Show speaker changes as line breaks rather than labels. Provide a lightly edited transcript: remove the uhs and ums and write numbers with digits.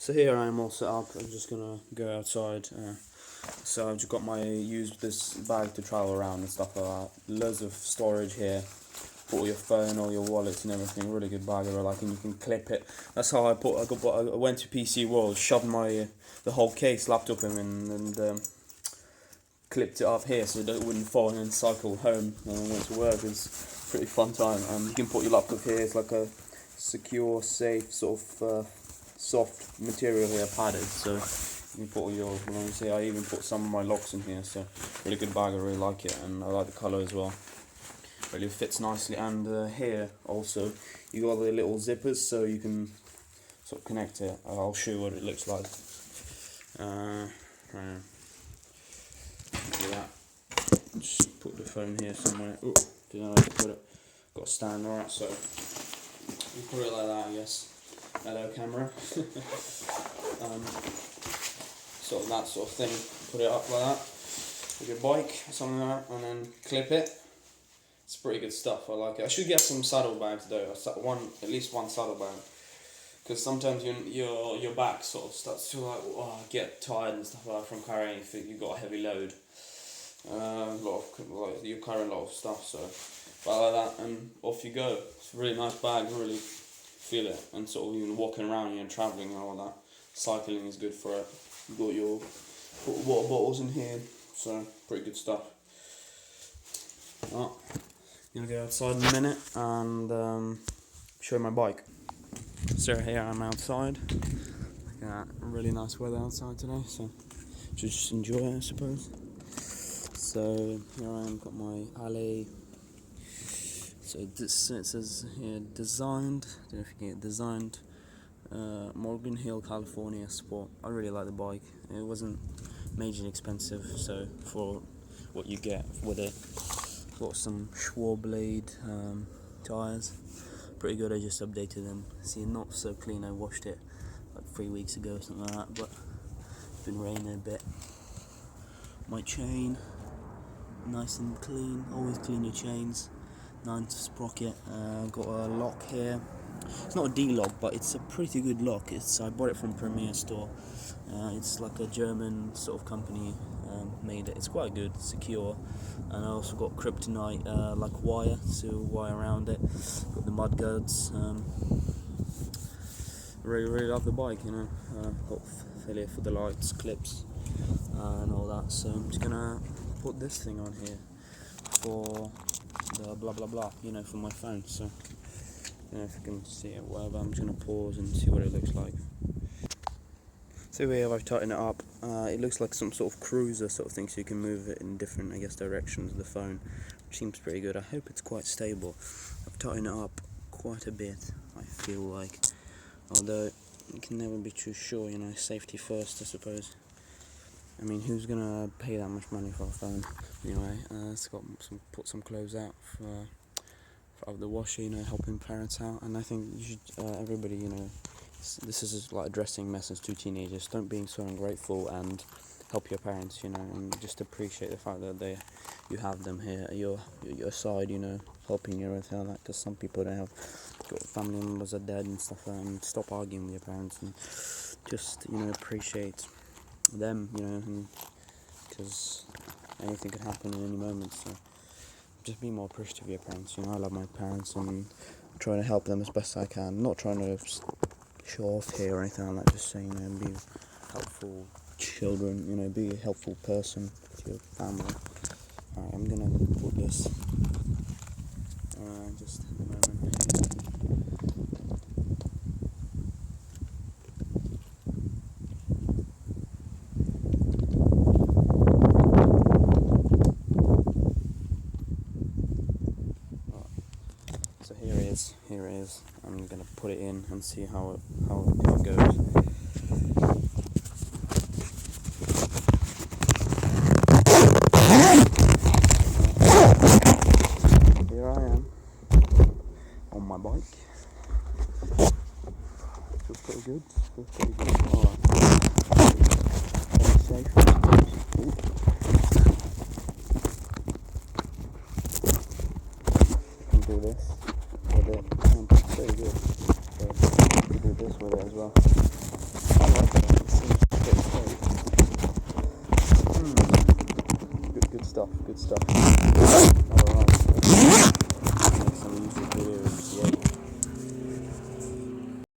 So here I am all set up. I'm just gonna go outside. So I've just got used this bag to travel around and stuff like that. Loads of storage here for all your phone, all your wallets and everything. Really good bag, and you can clip it. That's how I went to PC World, shoved the whole case, laptop in, and clipped it up here so that it wouldn't fall, and then cycle home and then went to work. It's a pretty fun time. You can put your laptop here. It's like a secure, safe sort of soft material here, padded, so you can put all your belongings here. I even put some of my locks in here, so really good bag. I really like it, and I like the colour as well. Really fits nicely. And here also you got the little zippers, so you can sort of connect it. I'll show you what it looks like. Do that. Just put the phone here somewhere. Oh, didn't know where to put it. Got a stand. Alright, so you put it like that, I guess. Hello, camera. Sort of that sort of thing. Put it up like that with your bike, something like that, and then clip it. It's pretty good stuff. I like it. I should get some saddlebags though. At least one saddlebag, because sometimes your back sort of starts to get tired and stuff like that from carrying if you've got a heavy load. You're carrying a lot of stuff, so but I like that, and off you go. It's a really nice bag. Really feel it, and sort of even walking around and travelling and all that. Cycling is good for it. You've got your water bottles in here, so pretty good stuff. Well, I'm gonna go outside in a minute and show you my bike. So here I'm outside. Look at that, really nice weather outside today, so just enjoy it, I suppose. So here I am, got my Allez. So it says here designed. I don't know if you can get designed. Morgan Hill, California Sport. I really like the bike. It wasn't majorly expensive, so for what you get with it, got some Schwalblade tires. Pretty good. I just updated them. See, not so clean. I washed it like 3 weeks ago, something like that. But it's been raining a bit. My chain, nice and clean. Always clean your chains. 9 sprocket. Got a lock here. It's not a D-lock, but it's a pretty good lock. I bought it from Premier Store. It's like a German sort of company made it. It's quite good, secure. And I also got kryptonite like wire to wire around it. Got the mud guards. Really love the bike, you know. Got failure for the lights, clips, and all that. So I'm just gonna put this thing on here for the blah blah blah, you know, for my phone. So I don't know if you can see it, whatever. I'm just gonna pause and see what it looks like. So here I've tightened it up. It looks like some sort of cruiser sort of thing, so you can move it in different, I guess, directions of the phone, which seems pretty good. I hope it's quite stable. I've tightened it up quite a bit, I feel like, although you can never be too sure, you know. Safety first, I suppose. I mean, who's gonna pay that much money for a phone? Anyway, it's got put some clothes out for the washer, you know, helping parents out. And I think you should, everybody, you know, this is like addressing message to teenagers. Don't be so ungrateful, and help your parents, you know, and just appreciate the fact that you have them here at your side, you know, helping you with that. Because some people don't have got family members are dead and stuff, and stop arguing with your parents and just, you know, appreciate them, you know, because anything could happen in any moment. So just be more appreciative of your parents, you know. I love my parents and try to help them as best I can. Not trying to show off here or anything like that, just saying, you know, be helpful children, you know, be a helpful person to your family. Alright, I'm gonna put this just a moment. So here it is. I'm gonna put it in and see how it goes. Here I am on my bike. Feels pretty good. Alright. Safe. Ooh. Can do this with it, and it's pretty good. So you can do this with it as well. I like that. It seems pretty straight. Good stuff, good stuff.